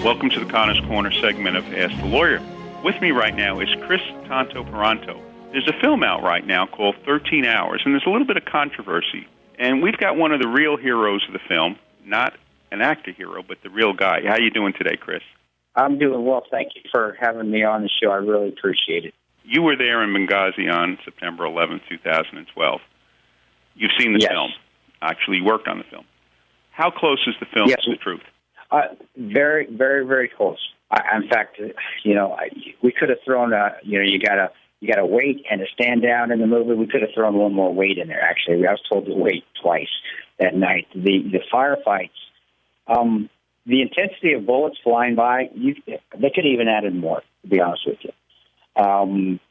Welcome to the Connor's Corner segment of Ask the Lawyer. With me right now is Kris Tanto Paranto. There's a film out right now called 13 Hours, and there's a little bit of controversy. And we've got one of the real heroes of the film, not an actor hero, but the real guy. How you doing today, Kris? I'm doing well. Thank you for having me on the show. I really appreciate it. You were there in Benghazi on September 11, 2012. You've seen the film. Actually worked on the film. How close is the film to the truth? Very, very, very close. In fact, we could have thrown you got to wait and to stand down in the movie. We could have thrown a little more weight in there. Actually, I was told to wait twice that night. The firefights, the intensity of bullets flying by, they could have even added more. To be honest with you,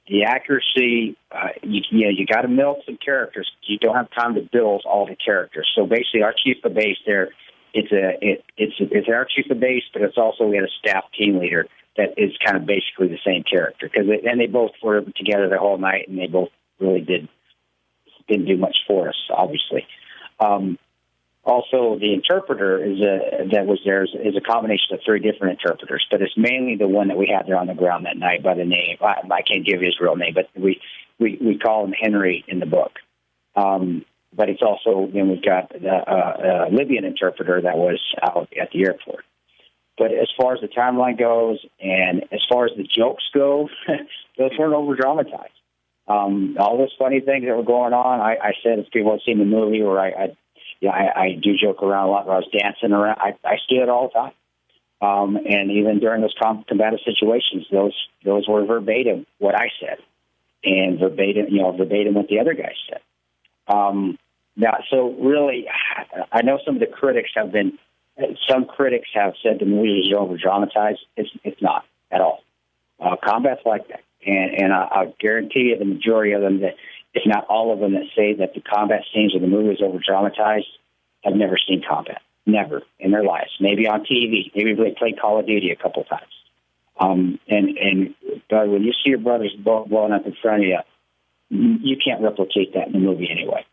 the accuracy, you got to milk some characters. You don't have time to build all the characters. So basically, our chief of base there. It's our chief of base, but it's also we had a staff team leader that is kind of basically the same character and they both were together the whole night, and they both really didn't do much for us, obviously. Also, the interpreter that was there is a combination of three different interpreters, but it's mainly the one that we had there on the ground that night by the name. I can't give his real name, but we call him Henry in the book. But it's also, we've got a Libyan interpreter that was out at the airport. But as far as the timeline goes, and as far as the jokes go, those weren't over-dramatized. All those funny things that were going on, I said, if people have seen the movie, or I do joke around a lot where I was dancing around. I see it all the time. And even during those combative situations, those were verbatim what I said, and verbatim what the other guy said. Now, so really, I know some of the critics some critics have said the movie is over-dramatized. It's not at all. Combat's like that. And I guarantee you the majority of them, that, if not all of them, that say that the combat scenes of the movie is over-dramatized have never seen combat. Never in their lives. Maybe on TV. Maybe they played Call of Duty a couple times. But when you see your brothers blowing up in front of you, you can't replicate that in the movie anyway.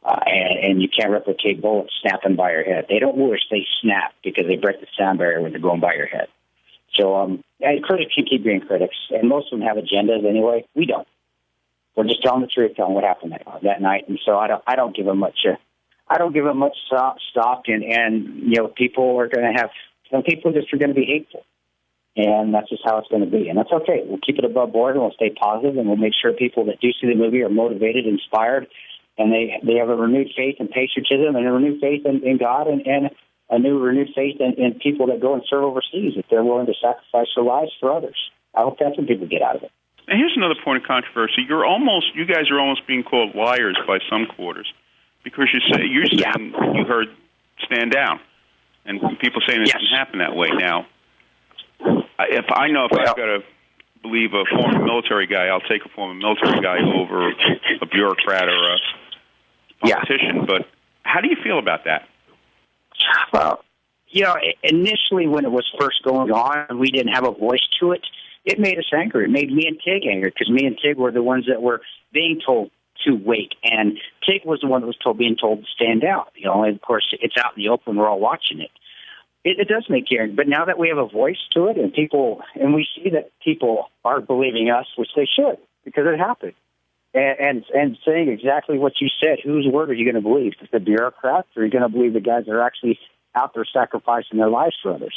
And you can't replicate bullets snapping by your head. They don't wish they snap because they break the sound barrier when they're going by your head. So critics can keep being critics, and most of them have agendas anyway. We don't. We're just telling the truth, telling what happened that night. And so I don't give them much. I don't give them much stock. And people are going to have some people just are going to be hateful, and that's just how it's going to be. And that's okay. We'll keep it above board, and we'll stay positive, and we'll make sure people that do see the movie are motivated, inspired. And they have a renewed faith in patriotism, and a renewed faith in God, and a new renewed faith in people that go and serve overseas, if they're willing to sacrifice their lives for others. I hope that's what people get out of it. And here's another point of controversy. You guys are almost being called liars by some quarters, because you're saying you heard stand down, and people saying it didn't happen that way. Now, if I've got to believe a former military guy, I'll take a former military guy over a bureaucrat or a politician. But how do you feel about that? Well, initially when it was first going on, we didn't have a voice to it. It made us angry. It made me and Tig angry, because me and Tig were the ones that were being told to wait, and Tig was the one that was being told to stand down. And of course, it's out in the open. We're all watching it. It does make you angry. But now that we have a voice to it, and we see that people are believing us, which they should, because it happened. And saying exactly what you said, whose word are you going to believe? The bureaucrats, or are you going to believe the guys that are actually out there sacrificing their lives for others?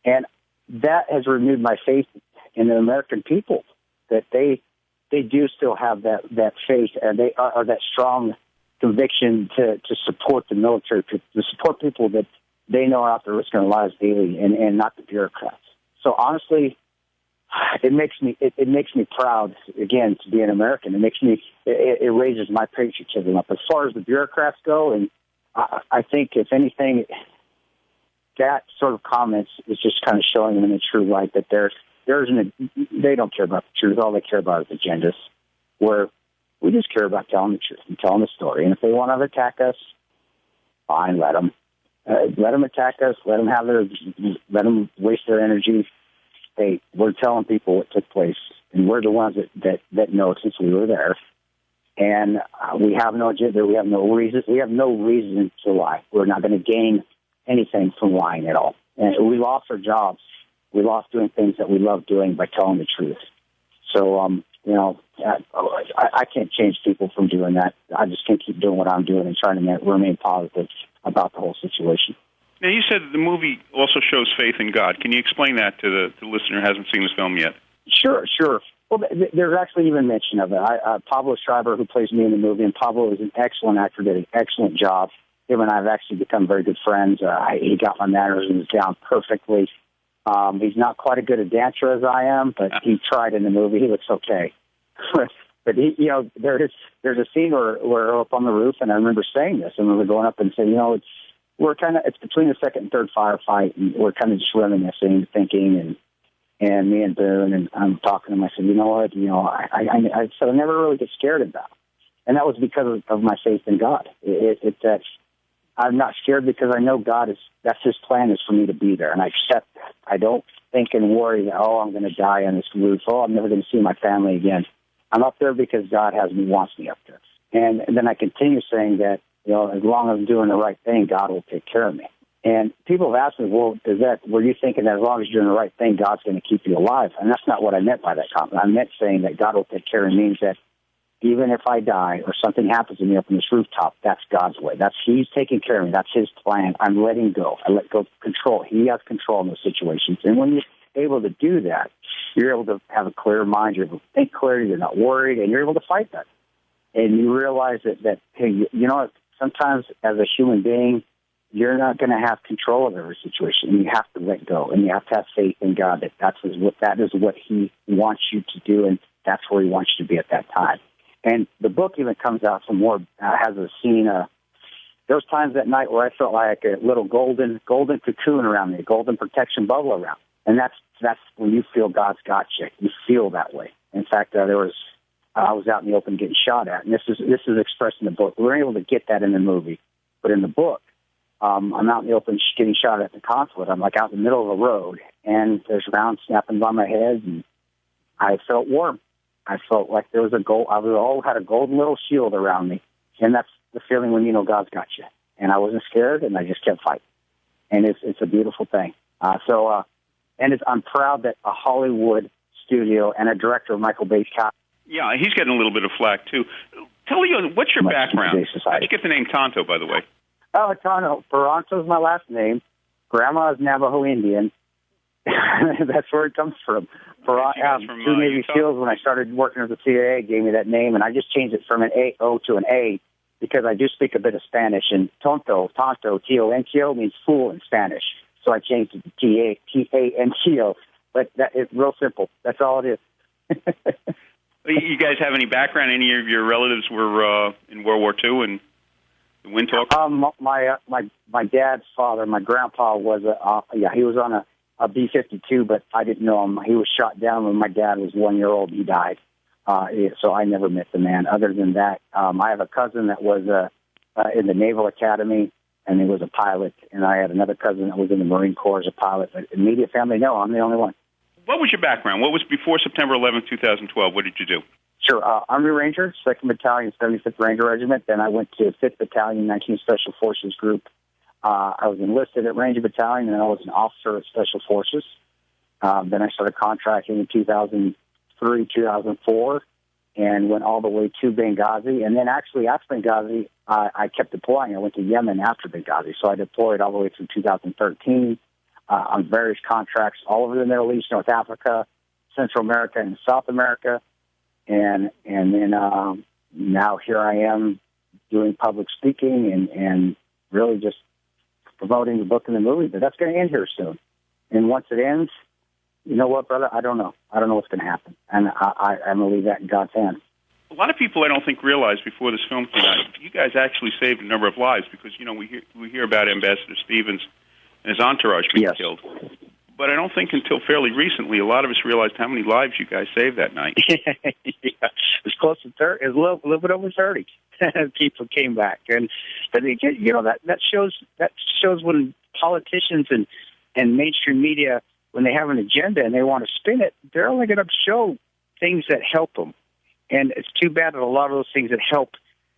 And that has renewed my faith in the American people, that they do still have that faith, and they are that strong conviction to support the military, to support people that they know are out there risking their lives daily, and not the bureaucrats. So honestly, it makes me proud, again, to be an American. It raises my patriotism up. As far as the bureaucrats go, and I think, if anything, that sort of comments is just kind of showing them in a true light, that they don't care about the truth. All they care about is agendas, where we just care about telling the truth and telling the story. And if they want to attack us, fine, let them. Let them attack us. Let them waste their energy. Hey, we're telling people what took place, and we're the ones that know, since we were there. And we have no agenda. We have no reason. We have no reason to lie. We're not going to gain anything from lying at all. And we lost our jobs. We lost doing things that we love doing by telling the truth. So, I can't change people from doing that. I just can keep doing what I'm doing and trying to remain positive about the whole situation. Now, you said the movie also shows faith in God. Can you explain that to the listener who hasn't seen the film yet? Sure. Well, there's actually even mention of it. Pablo Schreiber, who plays me in the movie, and Pablo is an excellent actor, did an excellent job. Him and I have actually become very good friends. He got my mannerisms down perfectly. He's not quite as good a dancer as I am, but he tried in the movie. He looks okay. But there's a scene where we're up on the roof, and I remember saying this, and we were going up and saying, it's between the second and third firefight, and we're kind of just reminiscing, thinking, and me and Boone, and I'm talking to him. I said, you know what? I said I never really get scared of that, and that was because of my faith in God. It's that I'm not scared because I know that's His plan is for me to be there, and I accept that. I don't think and worry that I'm going to die on this roof. I'm never going to see my family again. I'm up there because God wants me up there, and then I continue saying that as long as I'm doing the right thing, God will take care of me. And people have asked me, well, were you thinking that as long as you're doing the right thing, God's going to keep you alive? And that's not what I meant by that comment. I meant saying that God will take care of me means that even if I die or something happens to me up on this rooftop, that's God's way. He's taking care of me. That's His plan. I'm letting go. I let go of control. He has control in those situations. And when you're able to do that, you're able to have a clear mind. You're able to think clearly. You're not worried, and you're able to fight that. And you realize that hey, you know what? Sometimes as a human being, you're not going to have control of every situation. You have to let go, and you have to have faith in God that that is what He wants you to do, and that's where He wants you to be at that time. And the book even comes out some more, has a scene. There was times that night where I felt like a little golden cocoon around me, a golden protection bubble around. And that's when you feel God's got you. You feel that way. In fact, I was out in the open getting shot at, and this is expressed in the book. We were able to get that in the movie, but in the book, I'm out in the open getting shot at the consulate. I'm like out in the middle of the road, and there's rounds snapping by my head, and I felt warm. I felt like there was had a golden little shield around me, and that's the feeling when you know God's got you. And I wasn't scared, and I just kept fighting, and it's a beautiful thing. I'm proud that a Hollywood studio and a director, Michael Bay's cast. Yeah, he's getting a little bit of flack too. Tell me, what's your background? How'd you get the name Tanto, by the way? Oh, Tanto. Paranto is my last name. Grandma is Navajo Indian. That's where it comes from. Two Navy SEALs, when I started working with the CIA, gave me that name, and I just changed it from an A-O to an A because I do speak a bit of Spanish, and Tanto, T-O-N-T-O, means fool in Spanish. So I changed it to T-A-N-T-O. But it's real simple. That's all it is. You guys have any background? Any of your relatives were in World War II and the Windtalk? My dad's father, my grandpa, was he was on a B-52, but I didn't know him. He was shot down when my dad was 1 year old. He died. So I never met the man. Other than that, I have a cousin that was in the Naval Academy, and he was a pilot. And I had another cousin that was in the Marine Corps as a pilot. But immediate family, no, I'm the only one. What was your background? What was before September 11th, 2012? What did you do? Sure. Army Ranger, 2nd Battalion, 75th Ranger Regiment. Then I went to 5th Battalion, 19th Special Forces Group. I was enlisted at Ranger Battalion, and I was an officer at Special Forces. Then I started contracting in 2003, 2004, and went all the way to Benghazi. And then actually after Benghazi, I kept deploying. I went to Yemen after Benghazi. So I deployed all the way through 2013 on various contracts all over the Middle East, North Africa, Central America, and South America. And then now here I am doing public speaking and really just promoting the book and the movie. But that's going to end here soon. And once it ends, you know what, brother? I don't know. I don't know what's going to happen. And I'm going to leave that in God's hands. A lot of people, I don't think, realized before this film came out, you guys actually saved a number of lives because, we hear about Ambassador Stevens and his entourage being killed. But I don't think until fairly recently a lot of us realized how many lives you guys saved that night. It was close to 30. It was a little bit over 30 people came back. And but that shows when politicians and mainstream media, when they have an agenda and they want to spin it, they're only going to show things that help them. And it's too bad that a lot of those things that help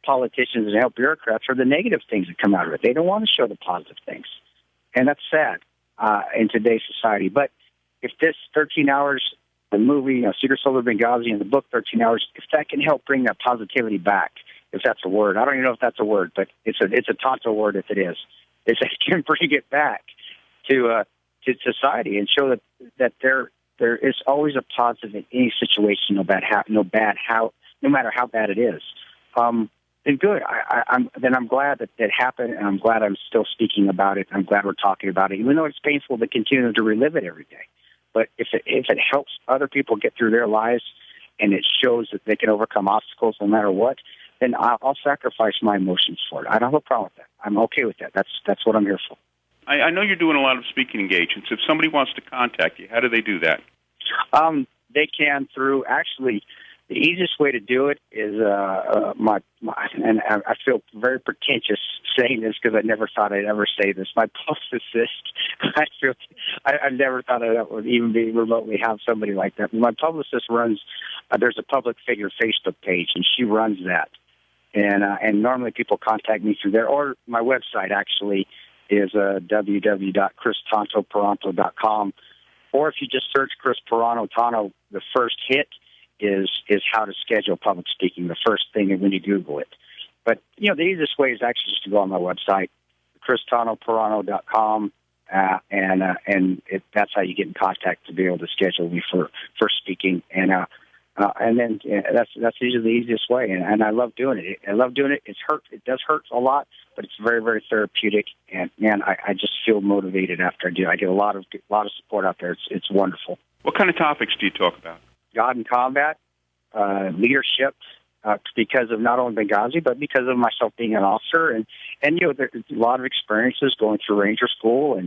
politicians and help bureaucrats are the negative things that come out of it. They don't want to show the positive things. And that's sad in today's society. But if this 13 hours, the movie, Secret Soul of Benghazi, and the book 13 Hours, if that can help bring that positivity back, if that's a word. I don't even know if that's a word, but it's a Tanto word if it is. If it can bring it back to society and show that there is always a positive in any situation, no matter how bad it is. Then good. I'm glad that happened, and I'm glad I'm still speaking about it. I'm glad we're talking about it, even though it's painful to continue to relive it every day. But if it helps other people get through their lives, and it shows that they can overcome obstacles no matter what, then I'll sacrifice my emotions for it. I don't have a problem with that. I'm okay with that. That's what I'm here for. I know you're doing a lot of speaking engagements. If somebody wants to contact you, how do they do that? They can through, actually, the easiest way to do it is and I feel very pretentious saying this because I never thought I'd ever say this. My publicist, I never thought I would even be remotely have somebody like that. My publicist runs, there's a public figure Facebook page, and she runs that. And normally people contact me through there, or my website actually is www.kristantoparanto.com. Or if you just search Kris Paronto Tanto, the first hit is how to schedule public speaking, the first thing when you Google it. But, the easiest way is actually just to go on my website, kristantoparanto.com, and that's how you get in contact to be able to schedule me for speaking. And then that's usually the easiest way, and I love doing it. I love doing it. It does hurt a lot, but it's very, very therapeutic. And man, I just feel motivated after I do. I get a lot of support out there. It's wonderful. What kind of topics do you talk about? God in combat, leadership, because of not only Benghazi, but because of myself being an officer, and there's a lot of experiences going through Ranger School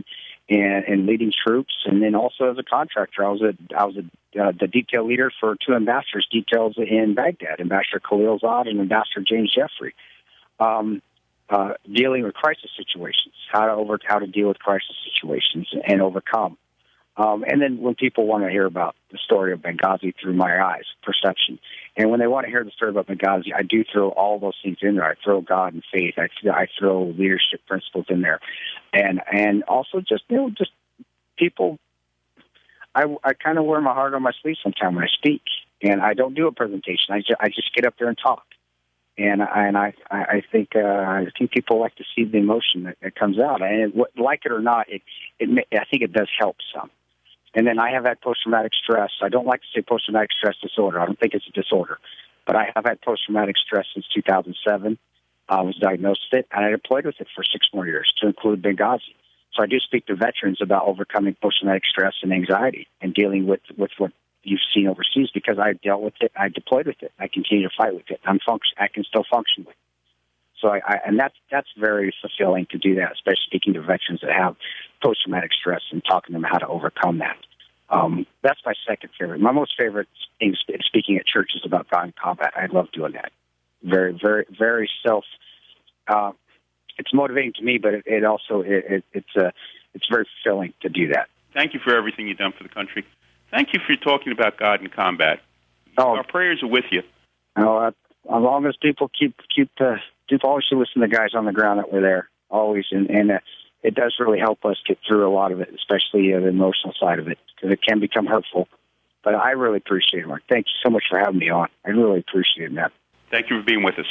and leading troops, and then also as a contractor, I was the detail leader for two ambassadors' details in Baghdad, Ambassador Khalil Zad and Ambassador James Jeffrey, dealing with crisis situations, how to deal with crisis situations and overcome. And then when people want to hear about the story of Benghazi through my eyes, perception, and when they want to hear the story about Benghazi, I do throw all those things in there. I throw God and faith. I throw leadership principles in there, and also just people. I kind of wear my heart on my sleeve sometimes when I speak, and I don't do a presentation. I just get up there and talk, and I think people like to see the emotion that comes out, and like it or not, I think it does help some. And then I have had post-traumatic stress. I don't like to say post-traumatic stress disorder. I don't think it's a disorder. But I have had post-traumatic stress since 2007. I was diagnosed with it, and I deployed with it for 6 more years, to include Benghazi. So I do speak to veterans about overcoming post-traumatic stress and anxiety and dealing with what you've seen overseas, because I dealt with it. I deployed with it. I continue to fight with it. I can still function with it. So and that's very fulfilling to do that, especially speaking to veterans that have post-traumatic stress and talking to them how to overcome that. That's my second favorite. My most favorite thing is speaking at churches about God in combat. I love doing that. Very, very, very it's motivating to me, but it's very fulfilling to do that. Thank you for everything you've done for the country. Thank you for talking about God in combat. Our prayers are with you. As long as people keep always should listen to guys on the ground that were there, always, and it does really help us get through a lot of it, especially the emotional side of it, because it can become hurtful. But I really appreciate it, Mark. Thank you so much for having me on. I really appreciate that. Thank you for being with us.